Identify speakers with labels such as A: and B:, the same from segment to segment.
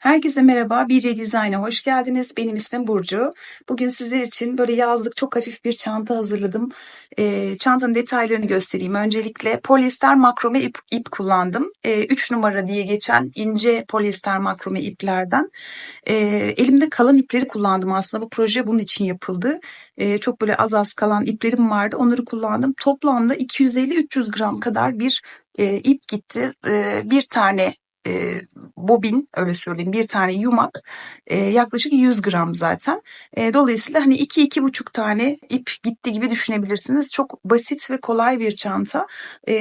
A: Herkese merhaba, BJ Design'a hoş geldiniz. Benim ismim Burcu. Bugün sizler için böyle yazlık çok hafif bir çanta hazırladım. Çantanın detaylarını göstereyim. Öncelikle polyester makrome ip kullandım. 3 numara diye geçen ince polyester makrome iplerden. Elimde kalan ipleri kullandım aslında. Bu proje bunun için yapıldı. Çok böyle az kalan iplerim vardı. Onları kullandım. Toplamda 250-300 gram kadar bir ip gitti. Bir tane bobin, öyle söyleyeyim, bir tane yumak yaklaşık 100 gram zaten. Dolayısıyla hani 2-2,5 tane ip gitti gibi düşünebilirsiniz. Çok basit ve kolay bir çanta.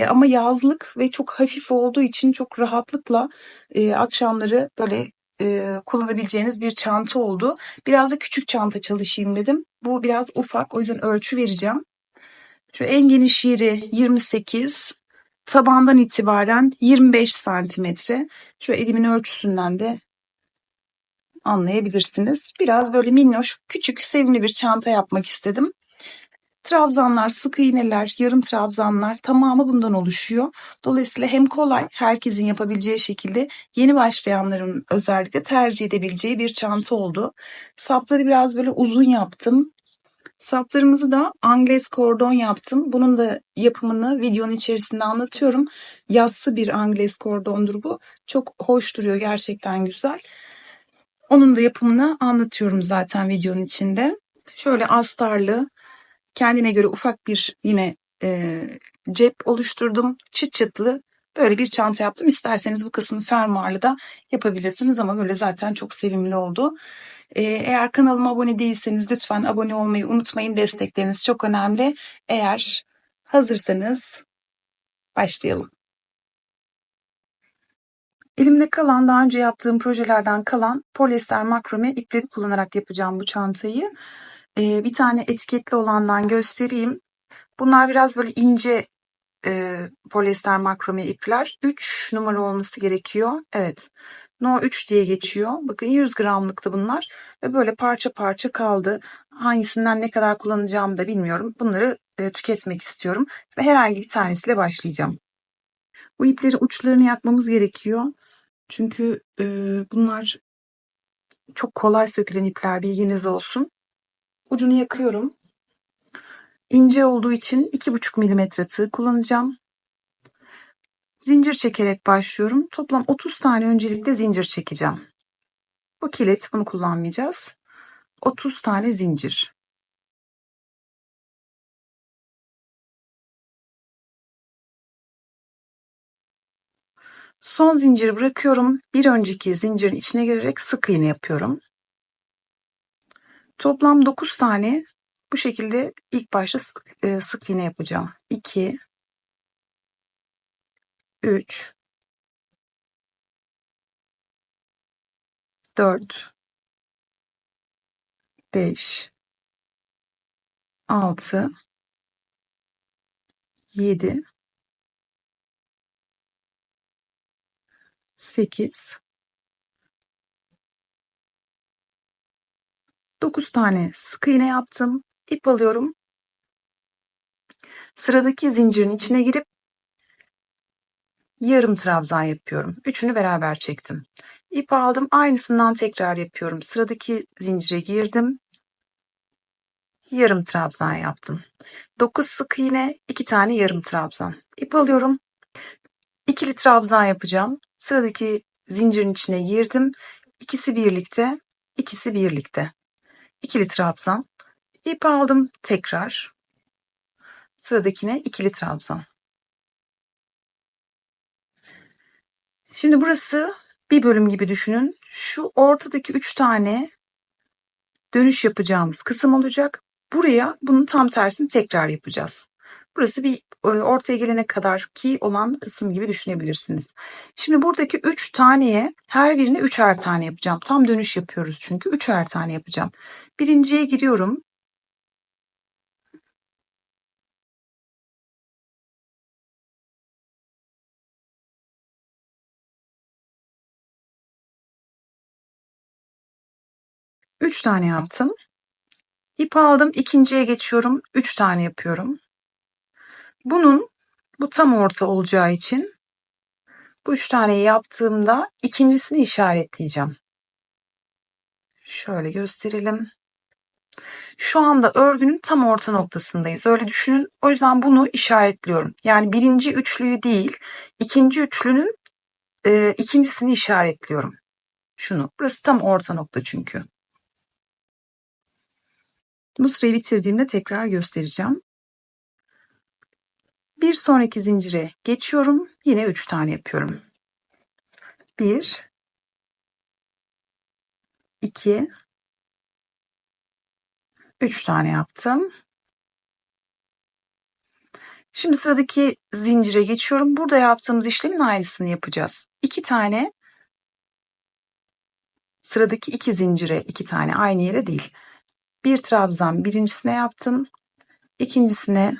A: Ama yazlık ve çok hafif olduğu için çok rahatlıkla akşamları böyle kullanabileceğiniz bir çanta oldu. Biraz da küçük çanta çalışayım dedim. Bu biraz ufak, o yüzden ölçü vereceğim. Şu en geniş yeri 28, tabandan itibaren 25 santimetre. Şu elimin ölçüsünden de anlayabilirsiniz. Biraz böyle minnoş, küçük, sevimli bir çanta yapmak istedim. Trabzanlar, sık iğneler, yarım trabzanlar tamamı bundan oluşuyor. Dolayısıyla hem kolay, herkesin yapabileceği şekilde yeni başlayanların özellikle tercih edebileceği bir çanta oldu. Sapları biraz böyle uzun yaptım. Saplarımızı da Angles kordon yaptım. Bunun da yapımını videonun içerisinde anlatıyorum. Yassı bir Angles kordondur bu. Çok hoş duruyor, gerçekten güzel. Onun da yapımını anlatıyorum zaten videonun içinde. Şöyle astarlı, kendine göre ufak bir yine cep oluşturdum. Çıt çıtlı böyle bir çanta yaptım. İsterseniz bu kısmını fermuarlı da yapabilirsiniz ama böyle zaten çok sevimli oldu. Eğer kanalıma abone değilseniz lütfen abone olmayı unutmayın. Destekleriniz çok önemli. Eğer hazırsanız başlayalım. Elimde kalan, daha önce yaptığım projelerden kalan polyester makrome ipleri kullanarak yapacağım bu çantayı. Bir tane etiketli olandan göstereyim. Bunlar biraz böyle ince polyester makrome ipler. 3 numara olması gerekiyor. Evet. No 3 diye geçiyor. Bakın 100 gramlıktı bunlar. Ve böyle parça parça kaldı. Hangisinden ne kadar kullanacağımı da bilmiyorum. Bunları tüketmek istiyorum. Ve herhangi bir tanesiyle başlayacağım. Bu ipleri uçlarını yakmamız gerekiyor. Çünkü bunlar çok kolay sökülen ipler, bilginiz olsun. Ucunu yakıyorum. İnce olduğu için 2,5 milimetre tığ kullanacağım. Zincir çekerek başlıyorum. Toplam 30 tane öncelikle zincir çekeceğim. Bu kilit, bunu kullanmayacağız. 30 tane zincir. Son zinciri bırakıyorum. Bir önceki zincirin içine girerek sık iğne yapıyorum. Toplam 9 tane bu şekilde ilk başta sık iğne yapacağım. 2, 3, 4, 5, 6, 7, 8, 9 tane sık iğne yaptım. İp alıyorum. Sıradaki zincirin içine girip yarım trabzan yapıyorum. Üçünü beraber çektim. İp aldım. Aynısından tekrar yapıyorum. Sıradaki zincire girdim. Yarım trabzan yaptım. 9 sık iğne, 2 tane yarım trabzan. İp alıyorum. İkili trabzan yapacağım. Sıradaki zincirin içine girdim. İkisi birlikte, ikisi birlikte. İkili trabzan. İp aldım tekrar. Sıradakine ikili trabzan. Şimdi burası bir bölüm gibi düşünün. Şu ortadaki 3 tane dönüş yapacağımız kısım olacak. Buraya bunun tam tersini tekrar yapacağız. Burası bir ortaya gelene kadar ki olan kısım gibi düşünebilirsiniz. Şimdi buradaki 3 taneye her birine 3'er tane yapacağım. Tam dönüş yapıyoruz çünkü 3'er tane yapacağım. Birinciye giriyorum. Üç tane yaptım. İp aldım. İkinciye geçiyorum. 3 tane yapıyorum. Bu tam orta olacağı için bu 3 taneyi yaptığımda ikincisini işaretleyeceğim. Şöyle gösterelim. Şu anda örgünün tam orta noktasındayız. Öyle düşünün. O yüzden bunu işaretliyorum. Yani birinci üçlüyü değil, ikinci üçlünün ikincisini işaretliyorum. Şunu. Burası tam orta nokta çünkü. Bu sırayı bitirdiğimde tekrar göstereceğim. Bir sonraki zincire geçiyorum. Yine 3 tane yapıyorum. 1 2 3 tane yaptım. Şimdi sıradaki zincire geçiyorum. Burada yaptığımız işlemin aynısını yapacağız. 2 tane sıradaki 2 zincire 2 tane aynı yere değil. Bir trabzan birincisine yaptım. İkincisine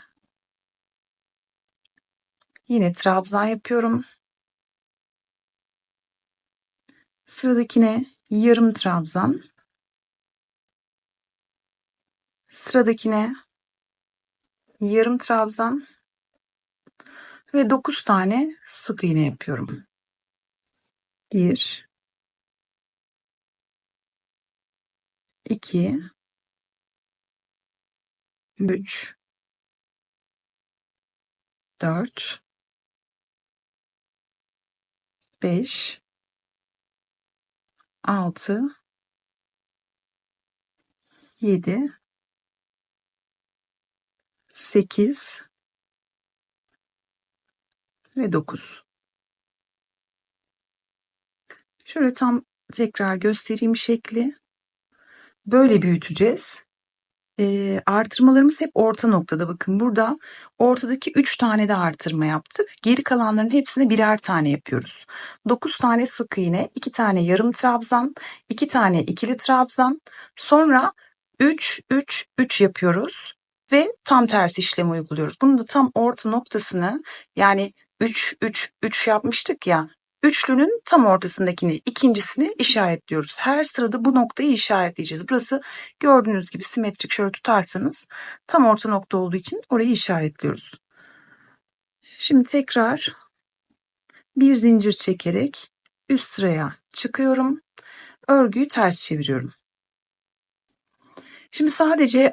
A: yine trabzan yapıyorum. Sıradakine yarım trabzan. Sıradakine yarım trabzan ve 9 tane sık iğne yapıyorum. 1 2 3 4 5 6 7 8 ve 9. Şöyle tam tekrar göstereyim şekli. Böyle büyüteceğiz. Artırmalarımız hep orta noktada. Bakın burada ortadaki 3 tane de artırma yaptık. Geri kalanların hepsine birer tane yapıyoruz. 9 tane sık iğne, 2 tane yarım trabzan, 2 tane ikili trabzan. Sonra 3 3 3 yapıyoruz ve tam tersi işlemi uyguluyoruz. Bunun da tam orta noktasını, yani 3 3 3 yapmıştık ya. Üçlünün tam ortasındakini, ikincisini işaretliyoruz. Her sırada bu noktayı işaretleyeceğiz. Burası gördüğünüz gibi simetrik, şöyle tutarsanız tam orta nokta olduğu için orayı işaretliyoruz. Şimdi tekrar bir zincir çekerek üst sıraya çıkıyorum. Örgüyü ters çeviriyorum. Şimdi sadece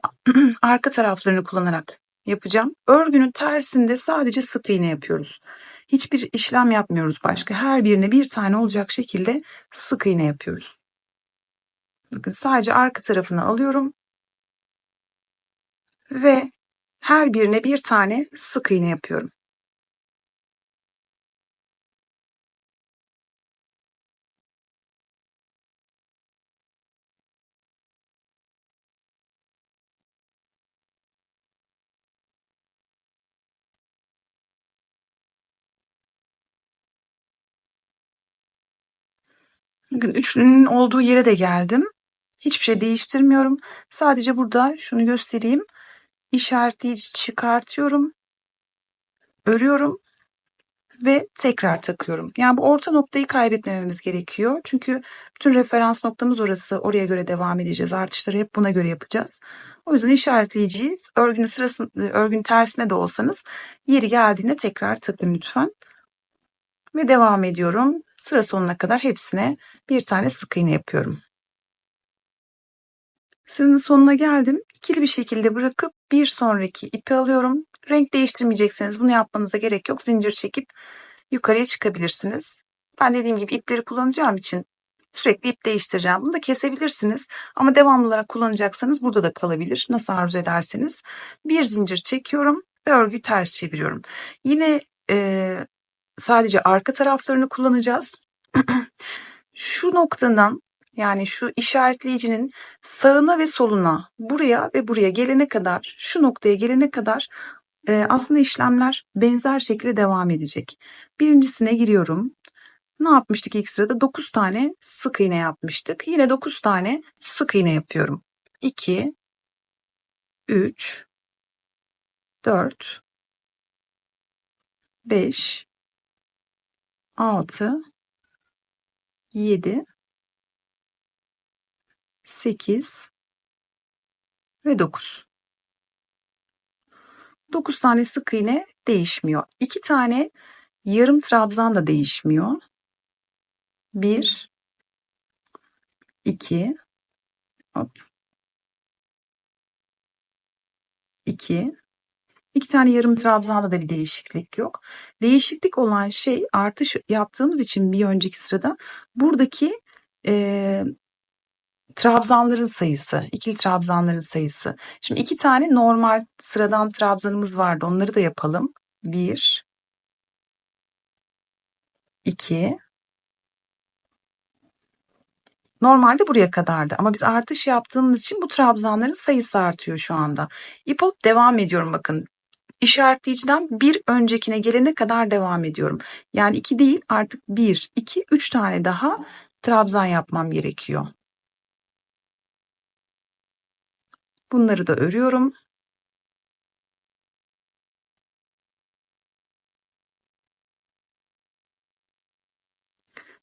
A: arka taraflarını kullanarak yapacağım. Örgünün tersinde sadece sık iğne yapıyoruz. Hiçbir işlem yapmıyoruz başka. Her birine bir tane olacak şekilde sık iğne yapıyoruz. Bakın sadece arka tarafını alıyorum ve her birine bir tane sık iğne yapıyorum. Bakın üçlünün olduğu yere de geldim. Hiçbir şey değiştirmiyorum. Sadece burada şunu göstereyim. İşaretleyici çıkartıyorum. Örüyorum ve tekrar takıyorum. Yani bu orta noktayı kaybetmememiz gerekiyor. Çünkü bütün referans noktamız orası. Oraya göre devam edeceğiz. Artışları hep buna göre yapacağız. O yüzden işaretleyiciyi örgünün tersine de olsanız yeri geldiğinde tekrar takın lütfen. Ve devam ediyorum. Sıra sonuna kadar hepsine bir tane sık iğne yapıyorum. Sıranın sonuna geldim. İkili bir şekilde bırakıp bir sonraki ipi alıyorum. Renk değiştirmeyecekseniz bunu yapmanıza gerek yok. Zincir çekip yukarıya çıkabilirsiniz. Ben dediğim gibi ipleri kullanacağım için sürekli ip değiştireceğim. Bunu da kesebilirsiniz ama devamlı olarak kullanacaksanız burada da kalabilir. Nasıl arzu ederseniz. Bir zincir çekiyorum ve örgüyü ters çeviriyorum. Yine sadece arka taraflarını kullanacağız. Şu noktadan, yani şu işaretleyicinin sağına ve soluna, buraya ve buraya gelene kadar, şu noktaya gelene kadar aslında işlemler benzer şekilde devam edecek. Birincisine giriyorum. Ne yapmıştık ilk sırada? 9 tane sık iğne yapmıştık. Yine 9 tane sık iğne yapıyorum. 2 3 4 5 6 7 8 ve 9. 9 tane sık iğne değişmiyor. 2 tane yarım trabzan da değişmiyor. 1 2 Hop. 2. 2 tane yarım trabzanda da bir değişiklik yok. Değişiklik olan şey artış yaptığımız için bir önceki sırada buradaki trabzanların sayısı, ikili trabzanların sayısı. Şimdi 2 tane normal sıradan trabzanımız vardı. Onları da yapalım. 1, 2. Normalde buraya kadardı ama biz artış yaptığımız için bu trabzanların sayısı artıyor şu anda. İp alıp devam ediyorum bakın. İşaretleyiciden bir öncekine gelene kadar devam ediyorum. Yani 2 değil artık 1, 2, 3 tane daha trabzan yapmam gerekiyor. Bunları da örüyorum.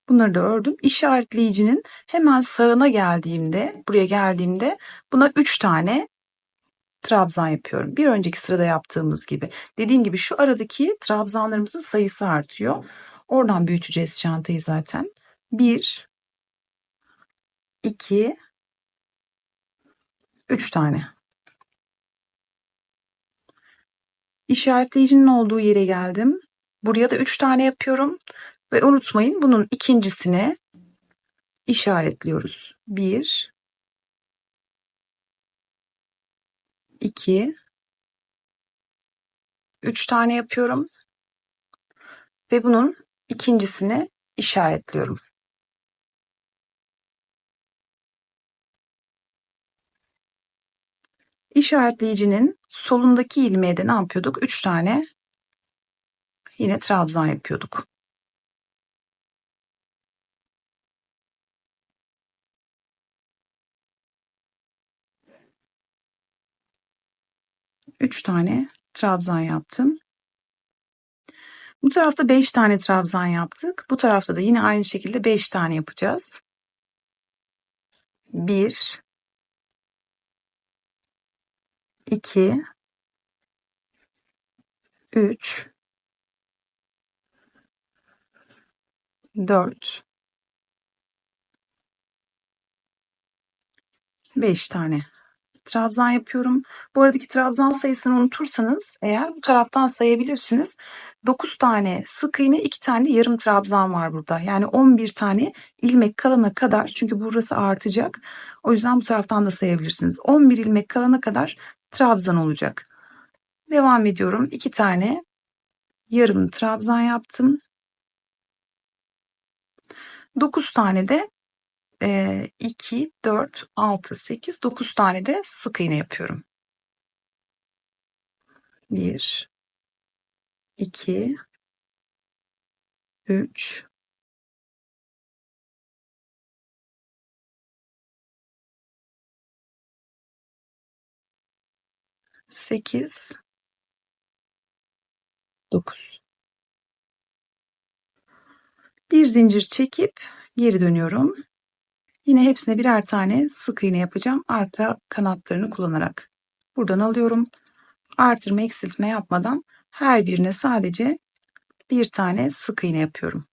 A: Bunları da ördüm. İşaretleyicinin hemen sağına geldiğimde, buraya geldiğimde buna 3 tane trabzan yapıyorum. Bir önceki sırada yaptığımız gibi. Dediğim gibi şu aradaki trabzanlarımızın sayısı artıyor. Oradan büyüteceğiz çantayı zaten. 1, 2, 3 tane. İşaretleyicinin olduğu yere geldim. Buraya da 3 tane yapıyorum. Ve unutmayın bunun ikincisini işaretliyoruz. 1, 2, 3 tane yapıyorum. Ve bunun ikincisini işaretliyorum. İşaretleyicinin solundaki ilmeğe de ne yapıyorduk? 3 tane yine trabzan yapıyorduk. Üç tane trabzan yaptım. Bu tarafta 5 tane trabzan yaptık. Bu tarafta da yine aynı şekilde 5 tane yapacağız. 1, 2, 3, 4, 5 tane trabzan yapıyorum. Bu aradaki trabzan sayısını unutursanız eğer bu taraftan sayabilirsiniz. 9 tane sık iğne, 2 tane yarım trabzan var burada. Yani 11 tane ilmek kalana kadar, çünkü burası artacak. O yüzden bu taraftan da sayabilirsiniz. 11 ilmek kalana kadar trabzan olacak. Devam ediyorum. 2 tane yarım trabzan yaptım. 9 tane de 2, 4, 6, 8, 9 tane de sık iğne yapıyorum. 1, 2, 3, 8, 9. Bir zincir çekip geri dönüyorum. Yine hepsine birer tane sık iğne yapacağım arka kanatlarını kullanarak. Buradan alıyorum. Artırma eksiltme yapmadan her birine sadece bir tane sık iğne yapıyorum.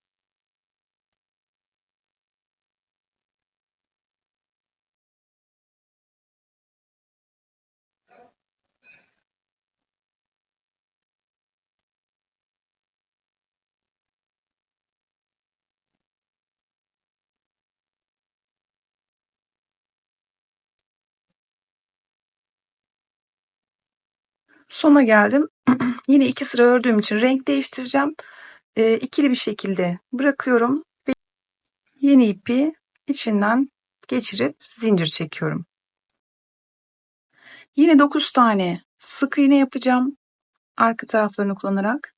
A: Sona geldim. Yine 2 sıra ördüğüm için renk değiştireceğim. İkili bir şekilde bırakıyorum ve yeni ipi içinden geçirip zincir çekiyorum. Yine 9 tane sık iğne yapacağım arka taraflarını kullanarak.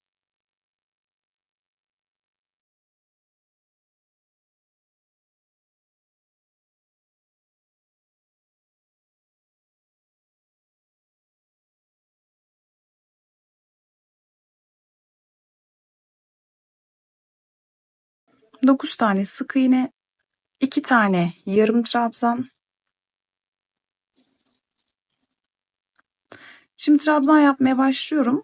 A: Dokuz tane sık iğne, 2 tane yarım trabzan. Şimdi trabzan yapmaya başlıyorum.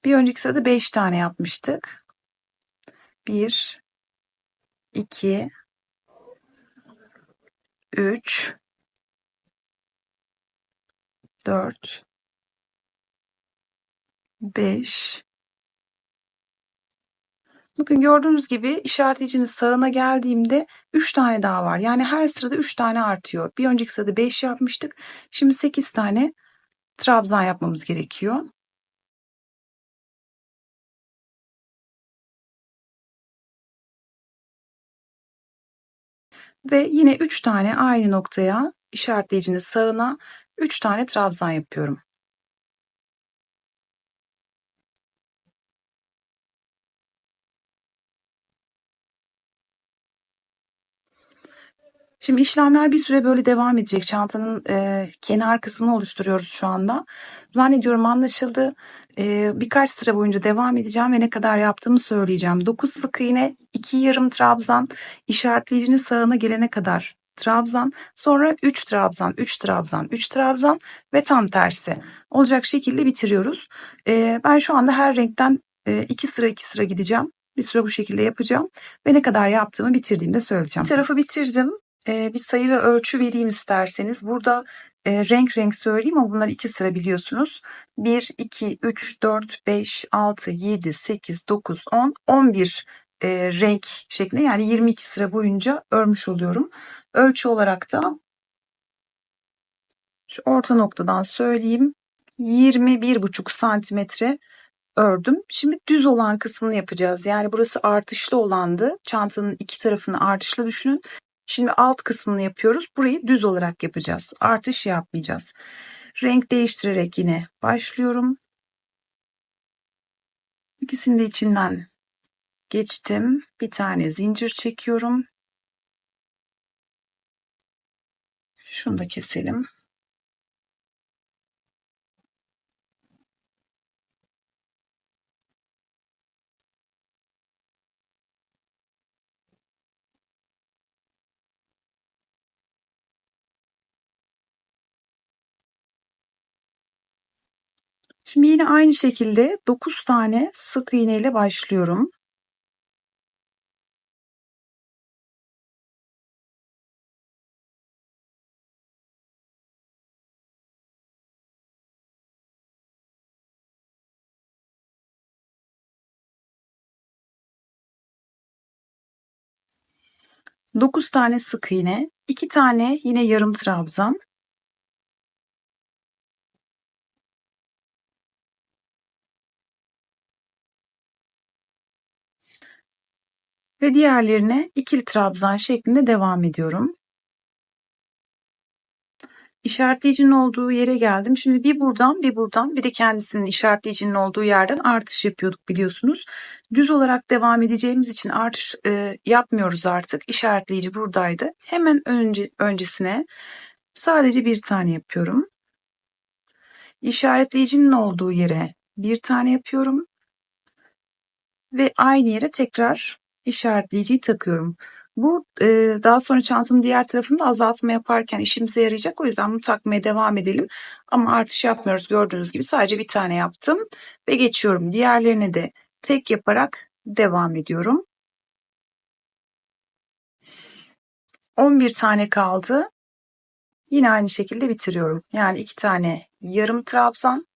A: Bir önceki sırada 5 tane yapmıştık. 1, 2, 3, 4, 5. Bakın gördüğünüz gibi işaretleyicinin sağına geldiğimde 3 tane daha var. Yani her sırada 3 tane artıyor. Bir önceki sırada 5 yapmıştık. Şimdi 8 tane trabzan yapmamız gerekiyor. Ve yine 3 tane aynı noktaya işaretleyicinin sağına 3 tane trabzan yapıyorum. Şimdi işlemler bir süre böyle devam edecek. Çantanın kenar kısmını oluşturuyoruz şu anda. Zannediyorum anlaşıldı. Birkaç sıra boyunca devam edeceğim ve ne kadar yaptığımı söyleyeceğim. 9 sık iğne, 2 yarım trabzan, işaretleyicinin sağına gelene kadar trabzan, sonra 3 trabzan, 3 trabzan, 3 trabzan ve tam tersi olacak şekilde bitiriyoruz. Ben şu anda her renkten 2 sıra 2 sıra gideceğim. Bir süre bu şekilde yapacağım ve ne kadar yaptığımı bitirdiğimde söyleyeceğim. Bir tarafı bitirdim. Bir sayı ve ölçü vereyim isterseniz. Burada renk renk söyleyeyim ama bunlar 2 sıra biliyorsunuz. 1, 2, 3, 4, 5, 6, 7, 8, 9, 10, 11 renk şeklinde, yani 22 sıra boyunca örmüş oluyorum. Ölçü olarak da şu orta noktadan söyleyeyim. 21,5 santimetre ördüm. Şimdi düz olan kısmını yapacağız. Yani burası artışlı olandı. Çantanın iki tarafını artışlı düşünün. Şimdi alt kısmını yapıyoruz. Burayı düz olarak yapacağız. Artış yapmayacağız. Renk değiştirerek yine başlıyorum. İkisini de içinden geçtim. Bir tane zincir çekiyorum. Şunu da keselim. Şimdi yine aynı şekilde 9 tane sık iğne ile başlıyorum. Dokuz tane sık iğne, 2 tane yine yarım trabzan. Ve diğerlerine ikili trabzan şeklinde devam ediyorum. İşaretleyicinin olduğu yere geldim. Şimdi bir buradan bir buradan bir de kendisinin işaretleyicinin olduğu yerden artış yapıyorduk biliyorsunuz. Düz olarak devam edeceğimiz için artış yapmıyoruz artık. İşaretleyici buradaydı. Hemen öncesine sadece bir tane yapıyorum. İşaretleyicinin olduğu yere bir tane yapıyorum. Ve aynı yere tekrar işaretleyiciyi takıyorum. Bu daha sonra çantanın diğer tarafında azaltma yaparken işimize yarayacak. O yüzden bunu takmaya devam edelim. Ama artış yapmıyoruz, gördüğünüz gibi sadece bir tane yaptım ve geçiyorum. Diğerlerine de tek yaparak devam ediyorum. 11 tane kaldı. Yine aynı şekilde bitiriyorum. Yani 2 tane yarım trabzan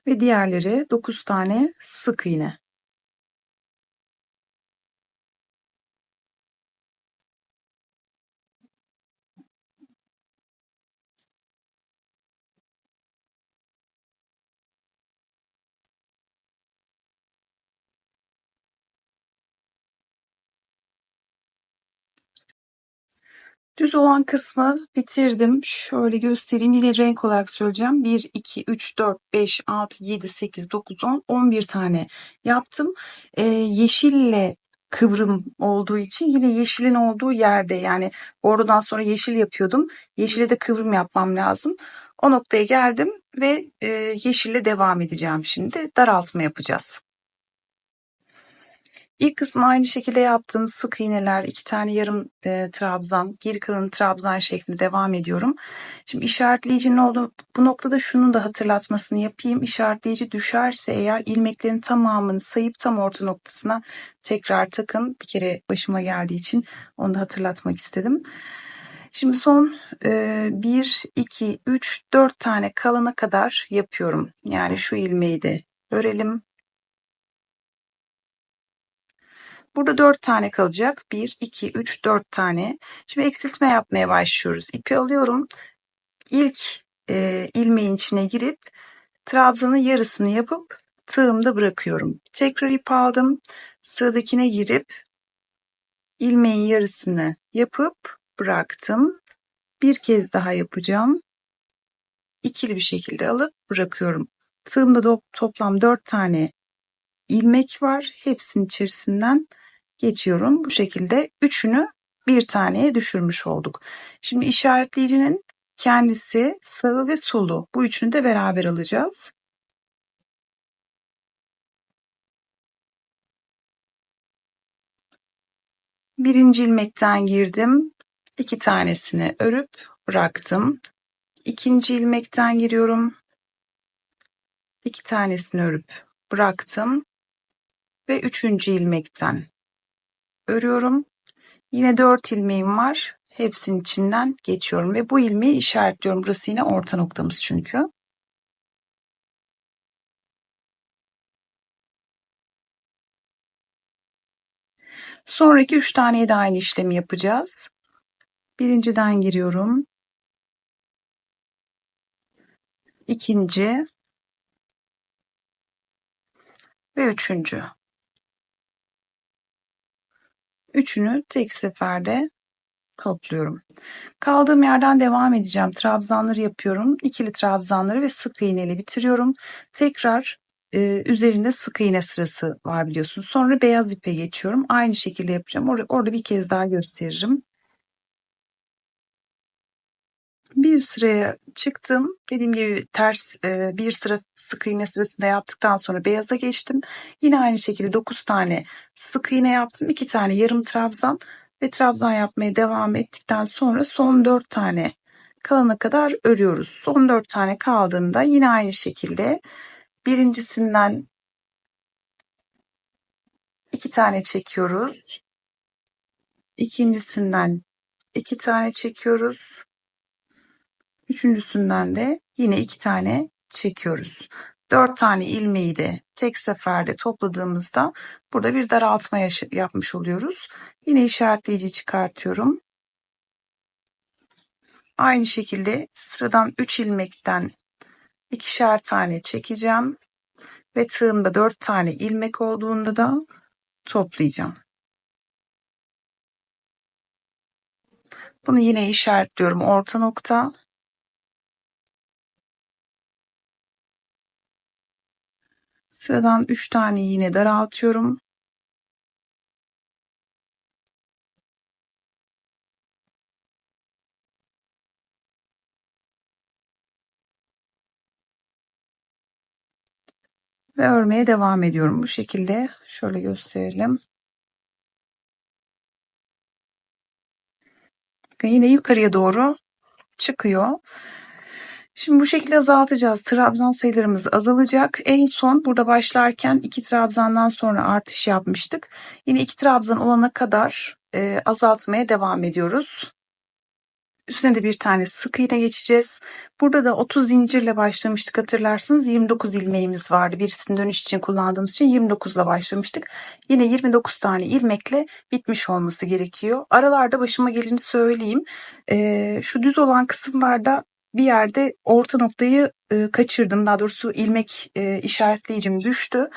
A: ve diğerleri 9 tane sık iğne. Düz olan kısmı bitirdim. Şöyle göstereyim. Yine renk olarak söyleyeceğim. 1, 2, 3, 4, 5, 6, 7, 8, 9, 10, 11 tane yaptım. Yeşille kıvrım olduğu için yine yeşilin olduğu yerde, yani oradan sonra yeşil yapıyordum. Yeşile de kıvrım yapmam lazım. O noktaya geldim ve yeşille devam edeceğim şimdi. Daraltma yapacağız. İlk kısmı aynı şekilde yaptım. Sık iğneler, 2 tane yarım trabzan, geri kalanı trabzan şeklinde devam ediyorum. Şimdi işaretleyicinin olduğu bu noktada şunun da hatırlatmasını yapayım. İşaretleyici düşerse eğer ilmeklerin tamamını sayıp tam orta noktasına tekrar takın. Bir kere başıma geldiği için onu da hatırlatmak istedim. Şimdi son 1, 2, 3, 4 tane kalana kadar yapıyorum. Yani şu ilmeği de örelim. Burada 4 tane kalacak. 1, 2, 3, 4 tane. Şimdi eksiltme yapmaya başlıyoruz. İpi alıyorum. İlk ilmeğin içine girip trabzanın yarısını yapıp tığımda bırakıyorum. Tekrar ip aldım. Sıradakine girip ilmeğin yarısını yapıp bıraktım. Bir kez daha yapacağım. İkili bir şekilde alıp bırakıyorum. Tığımda toplam 4 tane ilmek var. Hepsinin içerisinden geçiyorum. Bu şekilde üçünü bir taneye düşürmüş olduk. Şimdi işaretleyicinin kendisi, sağı ve solu, bu üçünü de beraber alacağız. Birinci ilmekten girdim. 2 tanesini örüp bıraktım. İkinci ilmekten giriyorum. 2 tanesini örüp bıraktım ve üçüncü ilmekten örüyorum. Yine 4 ilmeğim var. Hepsinin içinden geçiyorum ve bu ilmeği işaretliyorum. Burası yine orta noktamız çünkü. Sonraki 3 taneye de aynı işlemi yapacağız. Birinciden giriyorum. İkinci ve üçüncü. Üçünü tek seferde topluyorum. Kaldığım yerden devam edeceğim. Trabzanları yapıyorum. İkili trabzanları ve sık iğneyle bitiriyorum. Tekrar üzerinde sık iğne sırası var biliyorsunuz. Sonra beyaz ipe geçiyorum. Aynı şekilde yapacağım. Orada bir kez daha gösteririm. Bir üst sıraya çıktım. Dediğim gibi ters bir sıra sık iğne sırasında yaptıktan sonra beyaza geçtim. Yine aynı şekilde 9 tane sık iğne yaptım. 2 tane yarım trabzan ve trabzan yapmaya devam ettikten sonra son 4 tane kalana kadar örüyoruz. Son 4 tane kaldığında yine aynı şekilde birincisinden 2 tane çekiyoruz. İkincisinden 2 tane çekiyoruz. Üçüncüsünden de yine 2 tane çekiyoruz. 4 tane ilmeği de tek seferde topladığımızda burada bir daraltma yapmış oluyoruz. Yine işaretleyici çıkartıyorum. Aynı şekilde sıradan 3 ilmekten ikişer tane çekeceğim ve tığımda 4 tane ilmek olduğunda da toplayacağım. Bunu yine işaretliyorum, orta nokta. Sıradan 3 tane yine daraltıyorum. Ve örmeye devam ediyorum. Bu şekilde şöyle gösterelim. Bakın yine yukarıya doğru çıkıyor. Şimdi bu şekilde azaltacağız. Trabzan sayılarımız azalacak. En son burada başlarken 2 trabzandan sonra artış yapmıştık. Yine 2 trabzan olana kadar azaltmaya devam ediyoruz. Üstüne de bir tane sık iğne geçeceğiz. Burada da 30 zincirle başlamıştık, hatırlarsınız. 29 ilmeğimiz vardı. Birisini dönüş için kullandığımız için 29 ile başlamıştık. Yine 29 tane ilmekle bitmiş olması gerekiyor. Aralarda başıma geleni söyleyeyim. Şu düz olan kısımlarda bir yerde orta noktayı kaçırdım. Daha doğrusu ilmek işaretleyicim düştü.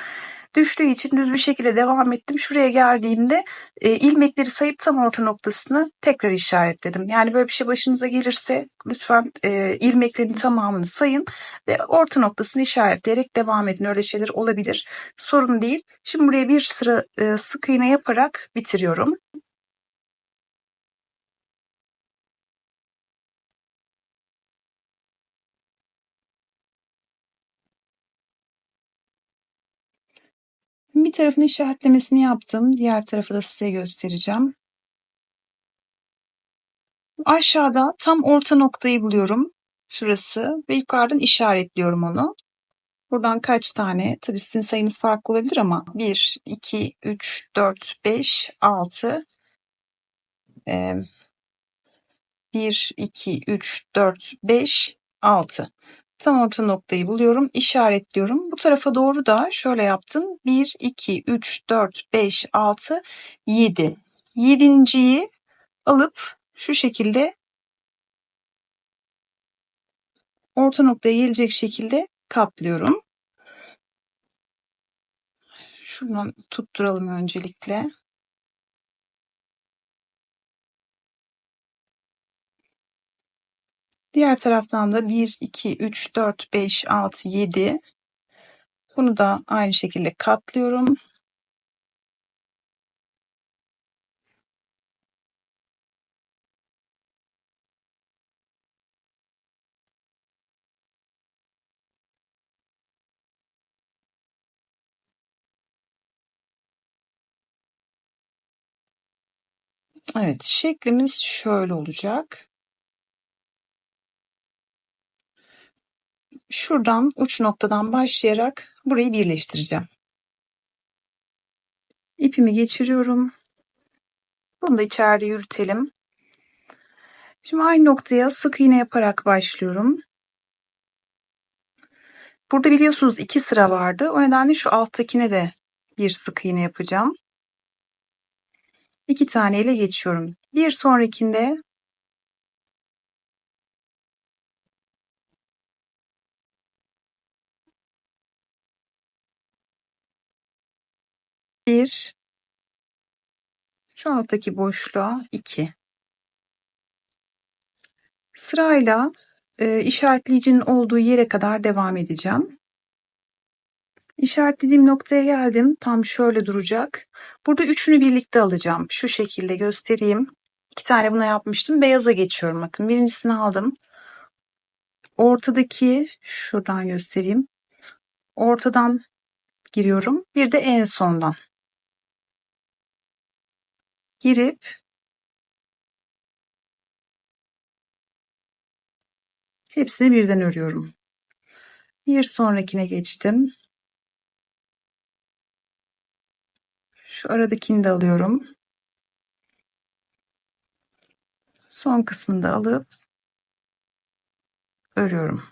A: Düştüğü için düz bir şekilde devam ettim. Şuraya geldiğimde ilmekleri sayıp tam orta noktasını tekrar işaretledim. Yani böyle bir şey başınıza gelirse lütfen ilmeklerin tamamını sayın ve orta noktasını işaretleyerek devam edin. Öyle şeyler olabilir. Sorun değil. Şimdi buraya bir sıra sık iğne yaparak bitiriyorum. Bir tarafın işaretlemesini yaptım. Diğer tarafı da size göstereceğim. Aşağıda tam orta noktayı buluyorum. Şurası ve yukarıdan işaretliyorum onu. Buradan kaç tane? Tabii sizin sayınız farklı olabilir ama 1, 2, 3, 4, 5, 6, 1, 2, 3, 4, 5, 6. Tam orta noktayı buluyorum, işaretliyorum. Bu tarafa doğru da şöyle yaptım. 1, 2, 3, 4, 5, 6, 7. Yedinciyi alıp şu şekilde orta noktaya gelecek şekilde katlıyorum. Şuradan tutturalım öncelikle. Diğer taraftan da 1, 2, 3, 4, 5, 6, 7. Bunu da aynı şekilde katlıyorum. Evet, şeklimiz şöyle olacak. Şuradan uç noktadan başlayarak burayı birleştireceğim. İpimi geçiriyorum. Bunu da içeride yürütelim. Şimdi aynı noktaya sık iğne yaparak başlıyorum. Burada biliyorsunuz 2 sıra vardı. O nedenle şu alttakine de bir sık iğne yapacağım. 2 tane ile geçiyorum. Bir sonrakinde bir, şu alttaki boşluğa 2. Sırayla işaretleyicinin olduğu yere kadar devam edeceğim. İşaretlediğim noktaya geldim. Tam şöyle duracak. Burada üçünü birlikte alacağım. Şu şekilde göstereyim. 2 tane buna yapmıştım. Beyaza geçiyorum. Bakın birincisini aldım. Ortadaki şuradan göstereyim. Ortadan giriyorum. Bir de en sondan girip hepsini birden örüyorum. Bir sonrakine geçtim. Şu aradakini de alıyorum. Son kısmını da alıp örüyorum.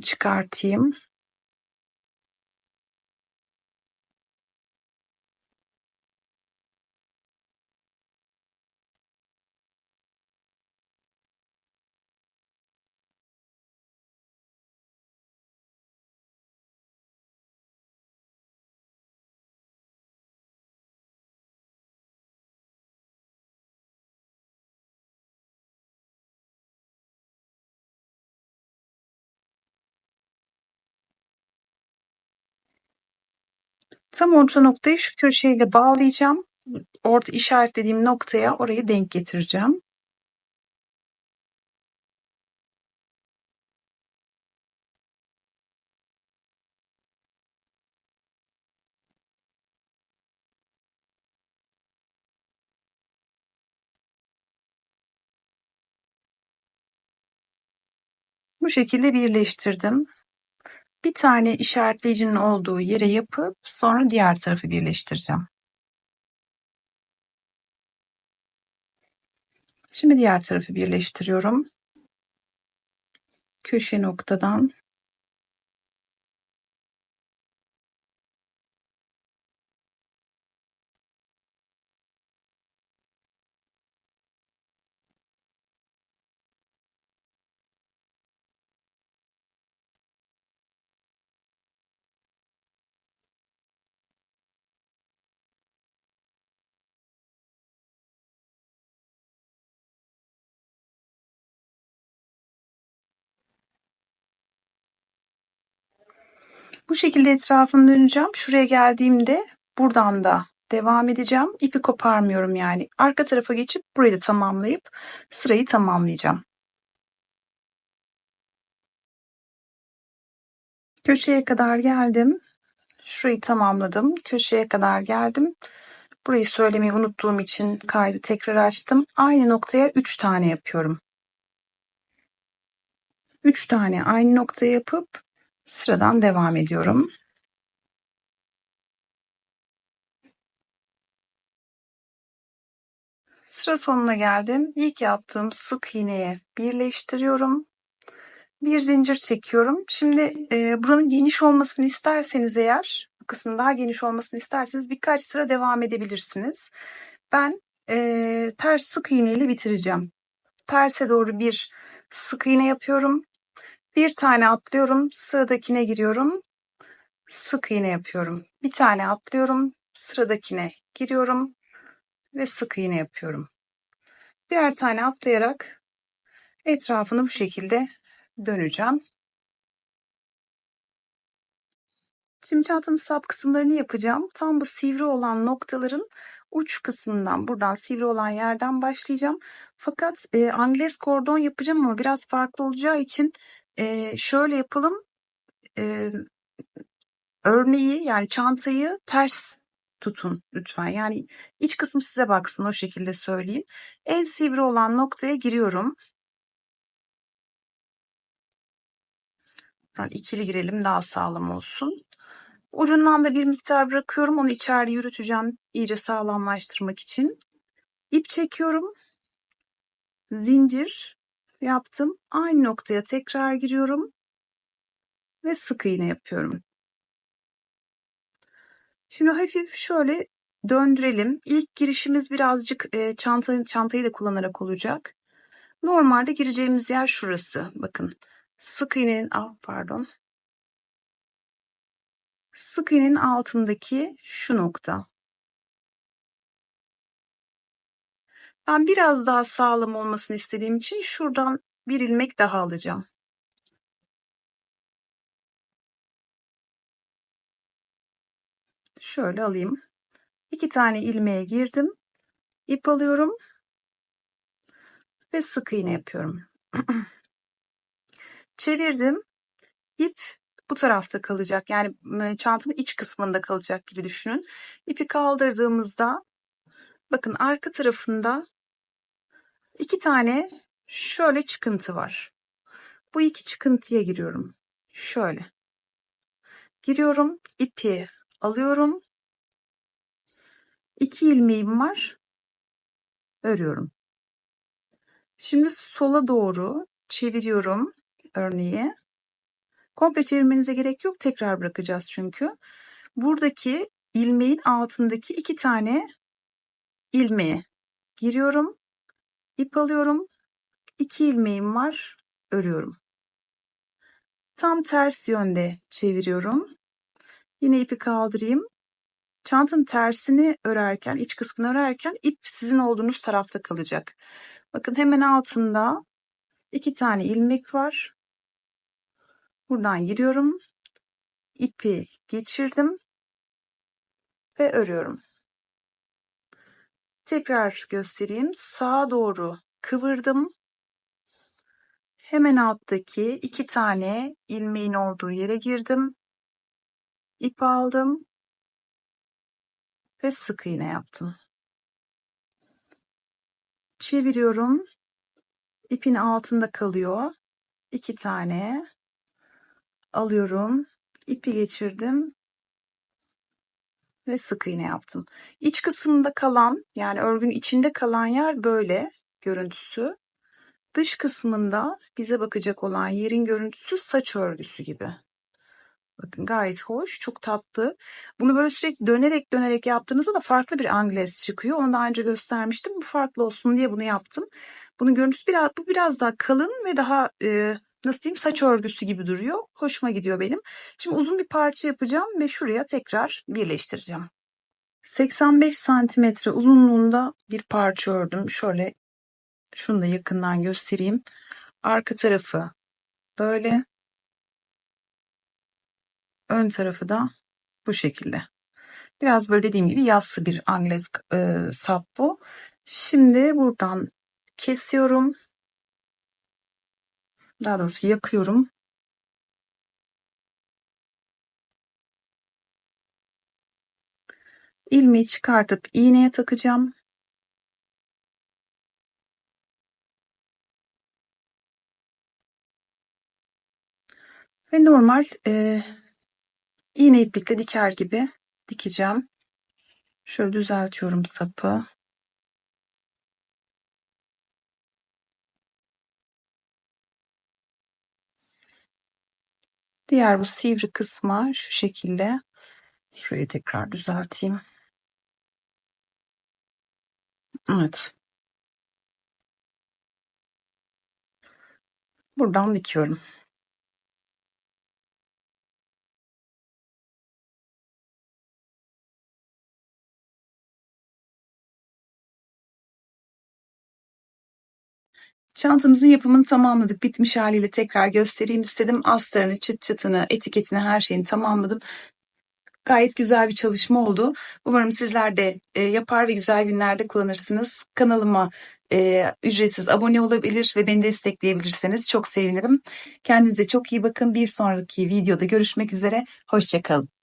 A: Çıkartayım. Tam orta noktayı şu köşeyle bağlayacağım. Orada işaretlediğim noktaya orayı denk getireceğim. Bu şekilde birleştirdim. Bir tane işaretleyicinin olduğu yere yapıp sonra diğer tarafı birleştireceğim. Şimdi diğer tarafı birleştiriyorum. Köşe noktadan bu şekilde etrafını döneceğim. Şuraya geldiğimde buradan da devam edeceğim. İpi koparmıyorum yani. Arka tarafa geçip burayı da tamamlayıp sırayı tamamlayacağım. Köşeye kadar geldim. Şurayı tamamladım. Köşeye kadar geldim. Burayı söylemeyi unuttuğum için kaydı tekrar açtım. Aynı noktaya 3 tane yapıyorum. 3 tane aynı noktaya yapıp sıradan devam ediyorum. Sıra sonuna geldim. İlk yaptığım sık iğneye birleştiriyorum. Bir zincir çekiyorum. Şimdi buranın geniş olmasını isterseniz eğer, bu kısmın daha geniş olmasını isterseniz birkaç sıra devam edebilirsiniz. Ben ters sık iğne ile bitireceğim. Terse doğru bir sık iğne yapıyorum. Bir tane atlıyorum, sıradakine giriyorum. Sık iğne yapıyorum. Bir tane atlıyorum, sıradakine giriyorum ve sık iğne yapıyorum. Birer tane atlayarak etrafını bu şekilde döneceğim. Şimdi çantanın sap kısımlarını yapacağım. Tam bu sivri olan noktaların uç kısmından, buradan sivri olan yerden başlayacağım. Fakat angles kordon yapacağım ama biraz farklı olacağı için şöyle yapalım. Örneği, yani çantayı ters tutun lütfen. Yani iç kısmı size baksın, o şekilde söyleyeyim. En sivri olan noktaya giriyorum. Yani ikili girelim, daha sağlam olsun. Ucundan da bir miktar bırakıyorum. Onu içeride yürüteceğim iyice sağlamlaştırmak için. İp çekiyorum. Zincir yaptım. Aynı noktaya tekrar giriyorum. Ve sık iğne yapıyorum. Şimdi hafif şöyle döndürelim. İlk girişimiz birazcık çantayı da kullanarak olacak. Normalde gireceğimiz yer şurası. Bakın. Sık iğnenin Sık iğnenin altındaki şu nokta. Ben biraz daha sağlam olmasını istediğim için şuradan bir ilmek daha alacağım. Şöyle alayım. 2 tane ilmeğe girdim. İp alıyorum ve sık iğne yapıyorum. Çevirdim. İp bu tarafta kalacak. Yani çantanın iç kısmında kalacak gibi düşünün. İpi kaldırdığımızda bakın arka tarafında 2 tane şöyle çıkıntı var. Bu 2 çıkıntıya giriyorum. Şöyle. Giriyorum, ipi alıyorum. 2 ilmeğim var. Örüyorum. Şimdi sola doğru çeviriyorum örneği. Komple çevirmenize gerek yok. Tekrar bırakacağız çünkü. Buradaki ilmeğin altındaki 2 tane ilmeğe giriyorum. İp alıyorum. 2 ilmeğim var. Örüyorum. Tam ters yönde çeviriyorum. Yine ipi kaldırayım. Çantanın tersini örerken, iç kısmını örerken ip sizin olduğunuz tarafta kalacak. Bakın hemen altında 2 tane ilmek var. Buradan giriyorum. İpi geçirdim ve örüyorum. Tekrar göstereyim. Sağa doğru kıvırdım. Hemen alttaki 2 tane ilmeğin olduğu yere girdim. İp aldım ve sık iğne yaptım. Çeviriyorum. İpin altında kalıyor. 2 tane alıyorum. İpi geçirdim ve sık iğne yaptım. İç kısmında kalan, yani örgünün içinde kalan yer böyle görüntüsü. Dış kısmında bize bakacak olan yerin görüntüsü saç örgüsü gibi. Bakın gayet hoş, çok tatlı. Bunu böyle sürekli dönerek dönerek yaptığınızda da farklı bir angles çıkıyor. Onu daha önce göstermiştim. Bu farklı olsun diye bunu yaptım. Bunun görüntüsü biraz daha kalın ve daha nasıl diyeyim, saç örgüsü gibi duruyor. Hoşuma gidiyor benim. Şimdi uzun bir parça yapacağım ve şuraya tekrar birleştireceğim. 85 santimetre uzunluğunda bir parça ördüm. Şöyle şunu da yakından göstereyim. Arka tarafı böyle. Ön tarafı da bu şekilde. Biraz böyle dediğim gibi yassı bir angles sap bu. Şimdi buradan kesiyorum. Daha doğrusu yakıyorum. ilmeği çıkartıp iğneye takacağım. Ve normal iğne iplikle diker gibi dikeceğim. Şöyle düzeltiyorum sapı. Diğer bu sivri kısma şu şekilde. Şurayı tekrar düzelteyim. Evet. Buradan dikiyorum. Çantamızın yapımını tamamladık. Bitmiş haliyle tekrar göstereyim istedim. Astarını, çıt çıtını, etiketini, her şeyini tamamladım. Gayet güzel bir çalışma oldu. Umarım sizler de yapar ve güzel günlerde kullanırsınız. Kanalıma ücretsiz abone olabilir ve beni destekleyebilirseniz çok sevinirim. Kendinize çok iyi bakın. Bir sonraki videoda görüşmek üzere. Hoşça kalın.